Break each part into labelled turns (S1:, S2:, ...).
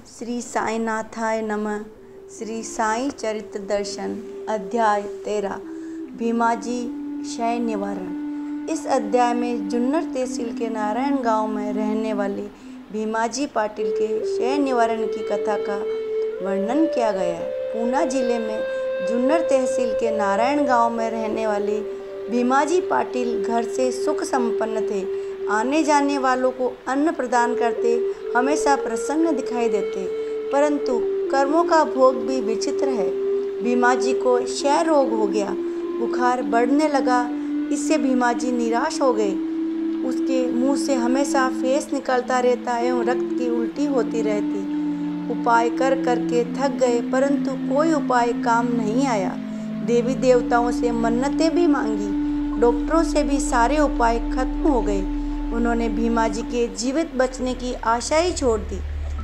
S1: श्री साईनाथाय नमः। श्री साई चरित्र दर्शन अध्याय 13 भीमाजी क्षय निवारण। इस अध्याय में जुन्नर तहसील के नारायण गांव में रहने वाले भीमाजी पाटिल के क्षय निवारण की कथा का वर्णन किया गया है। पूना जिले में जुन्नर तहसील के नारायण गांव में रहने वाले भीमाजी पाटिल घर से सुख संपन्न थे। आने जाने वालों को अन्न प्रदान करते, हमेशा प्रसन्न दिखाई देते, परंतु कर्मों का भोग भी विचित्र है। भीमाजी को क्षय रोग हो गया, बुखार बढ़ने लगा। इससे भीमाजी निराश हो गए। उसके मुंह से हमेशा फेस निकलता रहता एवं रक्त की उल्टी होती रहती। उपाय कर करके थक गए, परंतु कोई उपाय काम नहीं आया। देवी देवताओं से मन्नतें भी मांगी, डॉक्टरों से भी सारे उपाय खत्म हो गए। उन्होंने भीमाजी के जीवित बचने की आशा ही छोड़ दी।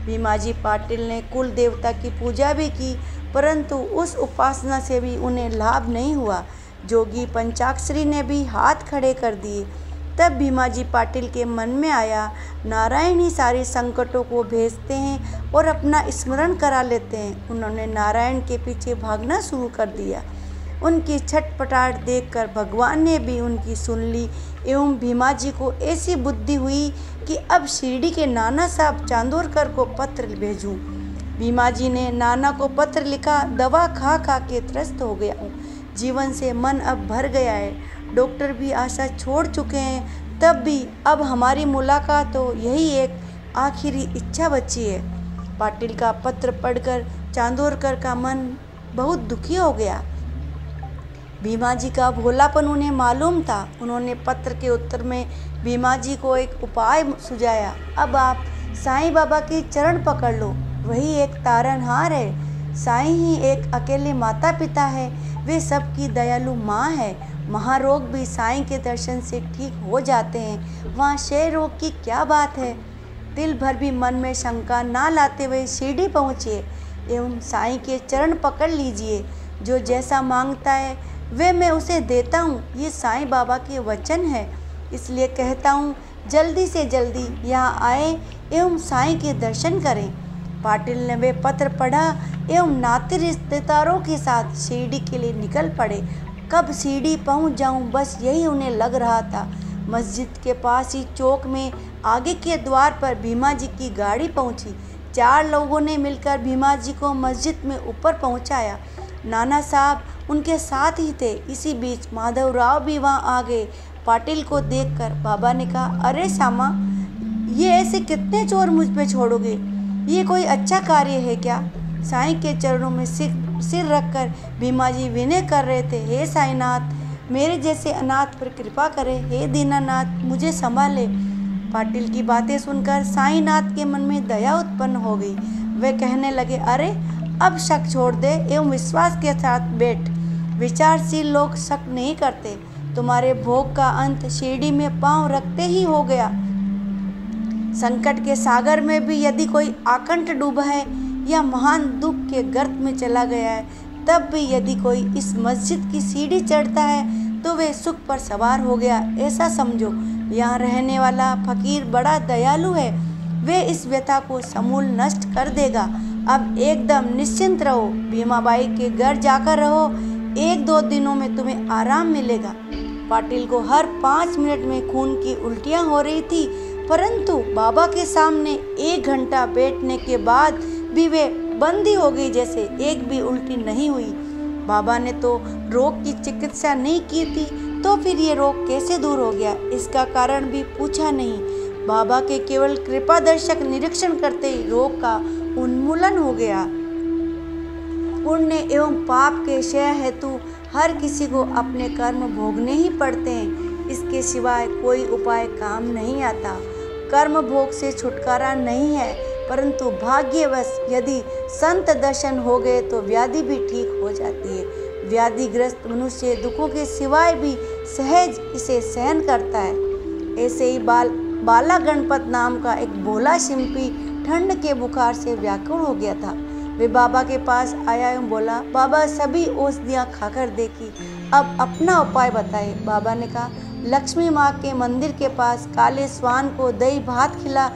S1: भीमाजी पाटिल ने कुल देवता की पूजा भी की, परंतु उस उपासना से भी उन्हें लाभ नहीं हुआ। जोगी पंचाक्षरी ने भी हाथ खड़े कर दिए। तब भीमाजी पाटिल के मन में आया, नारायण ही सारे संकटों को भेजते हैं और अपना स्मरण करा लेते हैं। उन्होंने नारायण के पीछे भागना शुरू कर दिया। उनकी छटपटाहट देखकर भगवान ने भी उनकी सुन ली एवं भीमाजी को ऐसी बुद्धि हुई कि अब शिरडी के नाना साहब चांदोरकर को पत्र भेजूं। भीमाजी ने नाना को पत्र लिखा, दवा खा खा के त्रस्त हो गया हूँ, जीवन से मन अब भर गया है, डॉक्टर भी आशा छोड़ चुके हैं, तब भी अब हमारी मुलाकात हो, यही एक आखिरी इच्छा बची है। पाटिल का पत्र पढ़कर चांदोरकर का मन बहुत दुखी हो गया। भीमाजी का भोलापन उन्हें मालूम था। उन्होंने पत्र के उत्तर में भीमाजी को एक उपाय सुझाया। अब आप साईं बाबा के चरण पकड़ लो, वही एक तारनहार है। साईं ही एक अकेले माता पिता है, वे सबकी दयालु माँ है। महारोग भी साईं के दर्शन से ठीक हो जाते हैं, वहाँ क्षय रोग की क्या बात है। दिल भर भी मन में शंका ना लाते हुए शिरडी पहुँचिए एवं साईं के चरण पकड़ लीजिए। जो जैसा मांगता है वे मैं उसे देता हूँ, ये साईं बाबा के वचन है। इसलिए कहता हूँ जल्दी से जल्दी यहाँ आए एवं साईं के दर्शन करें। पाटिल ने वे पत्र पढ़ा एवं नाते रिश्तेदारों के साथ शिरडी के लिए निकल पड़े। कब शिरडी पहुँच जाऊँ, बस यही उन्हें लग रहा था। मस्जिद के पास ही चौक में आगे के द्वार पर भीमाजी की गाड़ी पहुँची। 4 लोगों ने मिलकर भीमाजी को मस्जिद में ऊपर पहुँचाया। नाना साहब उनके साथ ही थे। इसी बीच माधवराव भी वहाँ आ गए। पाटिल को देखकर बाबा ने कहा, अरे श्यामा, ये ऐसे कितने चोर मुझ पे छोड़ोगे? ये कोई अच्छा कार्य है क्या? साईं के चरणों में सिर रखकर भीमाजी विनय कर रहे थे, हे साईनाथ, मेरे जैसे अनाथ पर कृपा करे, हे दीनानाथ, मुझे संभाले। पाटिल की बातें सुनकर साईनाथ के मन में दया उत्पन्न हो गई। वे कहने लगे, अरे अब शक छोड़ दे एवं विश्वास के साथ बैठ। विचारशील लोग शक नहीं करते। तुम्हारे भोग का अंत शिरडी में पांव रखते ही हो गया। संकट के सागर में भी यदि कोई आकंठ डूबा है या महान दुख के गर्त में चला गया है, तब भी यदि कोई इस मस्जिद की सीढ़ी चढ़ता है तो वे सुख पर सवार हो गया, ऐसा समझो। यहाँ रहने वाला फकीर बड़ा दयालु है, वे इस व्यथा को समूल नष्ट कर देगा। अब एकदम निश्चिंत रहो, भीमाबाई के घर जाकर रहो, 1-2 दिनों में तुम्हें आराम मिलेगा। पाटिल को हर 5 मिनट में खून की उल्टियाँ हो रही थी, परंतु बाबा के सामने 1 घंटा बैठने के बाद भी वे बंदी हो गई, जैसे एक भी उल्टी नहीं हुई। बाबा ने तो रोग की चिकित्सा नहीं की थी, तो फिर ये रोग कैसे दूर हो गया, इसका कारण भी पूछा नहीं। बाबा के केवल कृपा दर्शक निरीक्षण करते ही रोग का उन्मूलन हो गया। पुण्य एवं पाप के क्षय हेतु हर किसी को अपने कर्म भोगने ही पड़ते हैं, इसके सिवाय कोई उपाय काम नहीं आता। कर्म भोग से छुटकारा नहीं है, परंतु भाग्यवश यदि संत दर्शन हो गए तो व्याधि भी ठीक हो जाती है। व्याधिग्रस्त मनुष्य दुखों के सिवाय भी सहज इसे सहन करता है। ऐसे ही बाला गणपत नाम का एक भोला शिंपी ठंड के बुखार से व्याकुल हो गया था। वे बाबा के पास आया एवं बोला, बाबा सभी औषधियाँ खाकर देखी, अब अपना उपाय बताए। बाबा ने कहा, लक्ष्मी माँ के मंदिर के पास काले स्वान को दही भात खिला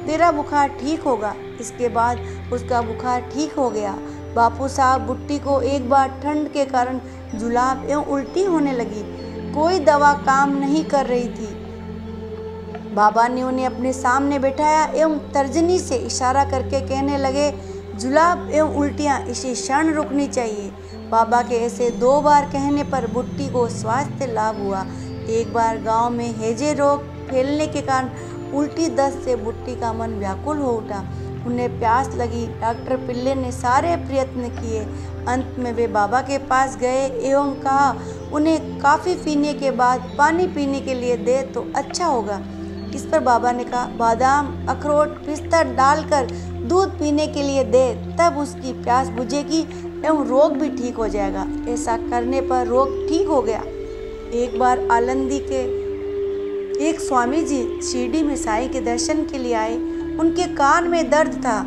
S1: तेरा बुखार ठीक होगा। इसके बाद उसका बुखार ठीक हो गया। बापू साहब बुट्टी को एक बार ठंड के कारण जुलाब एवं उल्टी होने लगी। कोई दवा काम नहीं कर रही थी। बाबा ने उन्हें अपने सामने बैठाया एवं तर्जनी से इशारा करके कहने लगे, जुलाब एवं उल्टियाँ इसी क्षण रुकनी चाहिए। बाबा के ऐसे 2 बार कहने पर बुट्टी को स्वास्थ्य लाभ हुआ। एक बार गांव में हैजे रोग फैलने के कारण उल्टी दस्त से बुट्टी का मन व्याकुल हो उठा। उन्हें प्यास लगी। डॉक्टर पिल्ले ने सारे प्रयत्न किए। अंत में वे बाबा के पास गए एवं कहा, उन्हें काफ़ी पीने के बाद पानी पीने के लिए दे तो अच्छा होगा। इस पर बाबा ने कहा, बादाम, अखरोट, पिस्ता डालकर दूध पीने के लिए दे, तब उसकी प्यास बुझेगी एवं रोग भी ठीक हो जाएगा। ऐसा करने पर रोग ठीक हो गया। एक बार आलंदी के एक स्वामी जी शिरडी में साईं के दर्शन के लिए आए। उनके कान में दर्द था।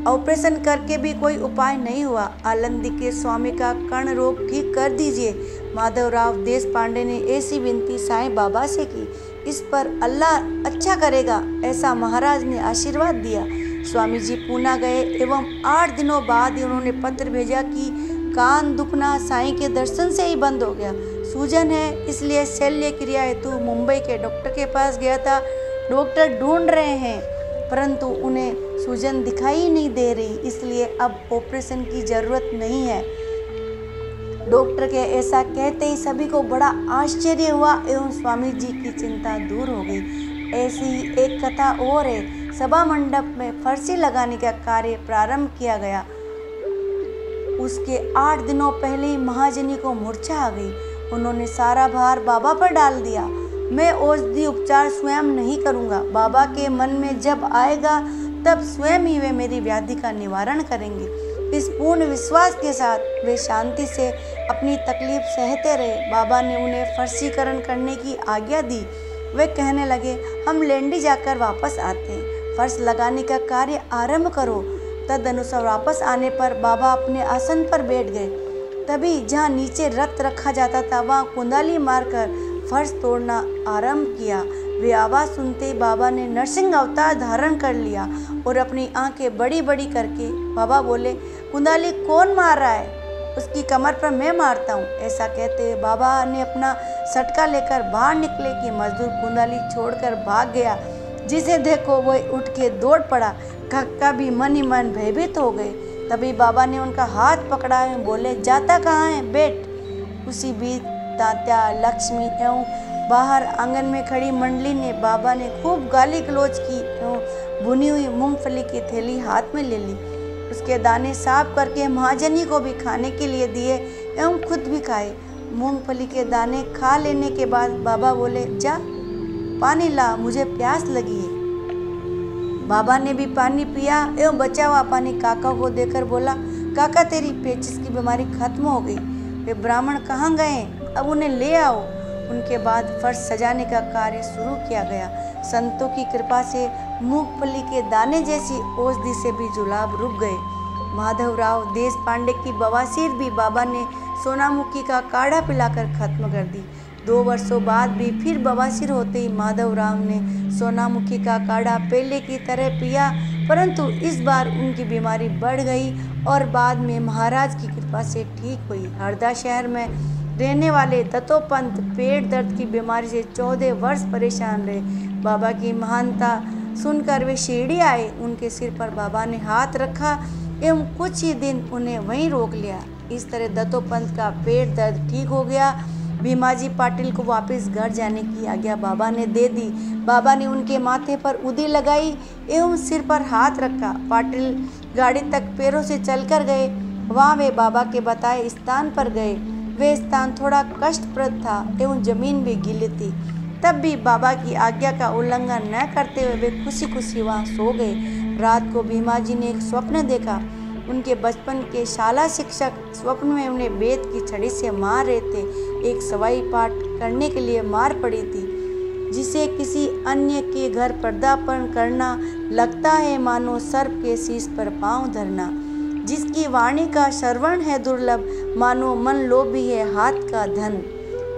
S1: ऑपरेशन करके भी कोई उपाय नहीं हुआ। आलंदी के स्वामी का कर्ण रोग ठीक कर दीजिए। माधवराव देशपांडे ने ऐसी विनती साईं बाबा से की। इस पर अल्लाह अच्छा करेगा, ऐसा महाराज ने आशीर्वाद दिया। स्वामी जी पूना गए एवं 8 दिनों बाद ही उन्होंने पत्र भेजा कि कान दुखना साईं के दर्शन से ही बंद हो गया। सूजन है, इसलिए शल्य क्रिया हेतु मुंबई के डॉक्टर के पास गया था। डॉक्टर ढूंढ रहे हैं, परंतु उन्हें सूजन दिखाई नहीं दे रही, इसलिए अब ऑपरेशन की जरूरत नहीं है। डॉक्टर के ऐसा कहते ही सभी को बड़ा आश्चर्य हुआ एवं स्वामी जी की चिंता दूर हो गई। ऐसी ही एक कथा और है। सभा मंडप में फर्शी लगाने का कार्य प्रारंभ किया गया। उसके 8 दिनों पहले ही महाजनी को मूर्छा आ गई। उन्होंने सारा भार बाबा पर डाल दिया। मैं औषधि उपचार स्वयं नहीं करूँगा। बाबा के मन में जब आएगा तब स्वयं ही वे मेरी व्याधि का निवारण करेंगे। इस पूर्ण विश्वास के साथ वे शांति से अपनी तकलीफ सहते रहे। बाबा ने उन्हें फर्शीकरण करने की आज्ञा दी। वे कहने लगे, हम लेंडी जाकर वापस आते हैं, फर्श लगाने का कार्य आरंभ करो। तदनुसार वापस आने पर बाबा अपने आसन पर बैठ गए। तभी जहाँ नीचे रथ रखा जाता था वहाँ कुंदाली मारकर फर्श तोड़ना आरंभ किया। वे आवाज़ सुनते ही बाबा ने नरसिंह अवतार धारण कर लिया और अपनी आंखें बड़ी बड़ी करके बाबा बोले, कुंदाली कौन मार रहा है? उसकी कमर पर मैं मारता हूँ। ऐसा कहते हुए बाबा ने अपना सटका लेकर बाहर निकले कि मजदूर कुंदाली छोड़कर भाग गया। जिसे देखो वह उठ के दौड़ पड़ा। कक्का भी मन ही मन भयभीत हो गए। तभी बाबा ने उनका हाथ पकड़ा और बोले, जाता कहाँ है? बैठ। उसी बीच तात्या, लक्ष्मी एवं बाहर आंगन में खड़ी मंडली ने बाबा ने खूब गाली गलौज की एवं भुनी हुई मूंगफली की थैली हाथ में ले ली। उसके दाने साफ करके महाजनी को भी खाने के लिए दिए एवं खुद भी खाए। मूंगफली के दाने खा लेने के बाद बाबा बोले, जा पानी ला, मुझे प्यास लगी है। बाबा ने भी पानी पिया एवं बचा हुआ पानी काका को देकर बोला, काका तेरी पेचिस की बीमारी खत्म हो गई। वे ब्राह्मण कहाँ गए? अब उन्हें ले आओ। उनके बाद फर्श सजाने का कार्य शुरू किया गया। संतों की कृपा से मूंगफली के दाने जैसी औषधि से भी जुलाब रुक गए। माधवराव देशपांडे की बवासीर भी बाबा ने सोनामुखी का काढ़ा पिलाकर खत्म कर दी। 2 वर्षों बाद भी फिर बवासीर होते ही माधवराव ने सोनामुखी का काढ़ा पहले की तरह पिया, परंतु इस बार उनकी बीमारी बढ़ गई और बाद में महाराज की कृपा से ठीक हुई। हरदा शहर में रहने वाले दत्तोपंत पेट दर्द की बीमारी से 14 वर्ष परेशान रहे। बाबा की महानता सुनकर वे शिरडी आए। उनके सिर पर बाबा ने हाथ रखा एवं कुछ ही दिन उन्हें वहीं रोक लिया। इस तरह दत्तोपंत का पेट दर्द ठीक हो गया। भीमाजी पाटिल को वापस घर जाने की आज्ञा बाबा ने दे दी। बाबा ने उनके माथे पर उदी लगाई एवं सिर पर हाथ रखा। पाटिल गाड़ी तक पैरों से चलकर गए। वहाँ वे बाबा के बताए स्थान पर गए। वे स्थान थोड़ा कष्टप्रद था एवं जमीन भी गीली थी। तब भी बाबा की आज्ञा का उल्लंघन न करते हुए वे खुशी खुशी वहाँ सो गए। रात को भीमाजी ने एक स्वप्न देखा। उनके बचपन के शाला शिक्षक स्वप्न में उन्हें वेद की छड़ी से मार रहे थे। एक सवाई पाठ करने के लिए मार पड़ी थी, जिसे किसी अन्य के घर पर्दापण करना लगता है मानो सर्प के शीश पर पांव धरना। जिसकी वाणी का श्रवण है दुर्लभ, मानो मन लोभी है हाथ का धन।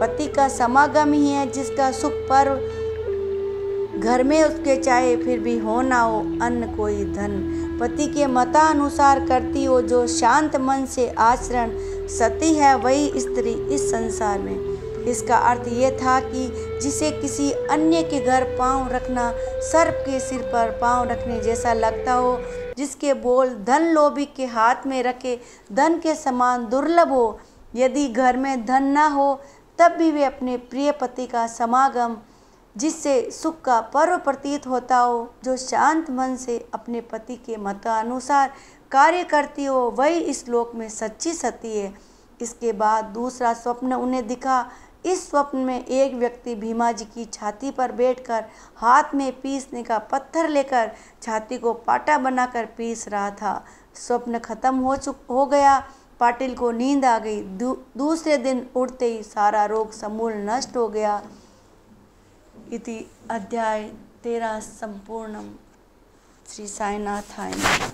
S1: पति का समागम ही है जिसका सुख पर्व, घर में उसके चाहे फिर भी हो ना हो अन्न कोई धन, पति के मतानुसार करती हो जो शांत मन से आचरण, सती है वही स्त्री इस संसार में। इसका अर्थ ये था कि जिसे किसी अन्य के घर पांव रखना सर्प के सिर पर पांव रखने जैसा लगता हो, जिसके बोल धन लोभी के हाथ में रखे धन के समान दुर्लभ हो, यदि घर में धन ना हो तब भी वे अपने प्रिय पति का समागम जिससे सुख का पर्व प्रतीत होता हो, जो शांत मन से अपने पति के मतानुसार कार्य करती हो, वही इस लोक में सच्ची सती है। इसके बाद दूसरा स्वप्न उन्हें दिखा। इस स्वप्न में एक व्यक्ति भीमा जी की छाती पर बैठकर हाथ में पीसने का पत्थर लेकर छाती को पाटा बनाकर पीस रहा था। स्वप्न खत्म हो गया। पाटिल को नींद आ गई। दूसरे दिन उठते ही सारा रोग समूल नष्ट हो गया। इति अध्याय 13 संपूर्णम। श्री साईनाथाय नमः।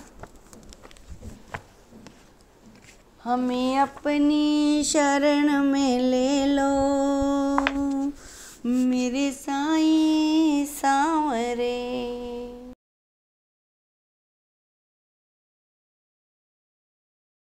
S1: हमें अपनी शरण में ले लो,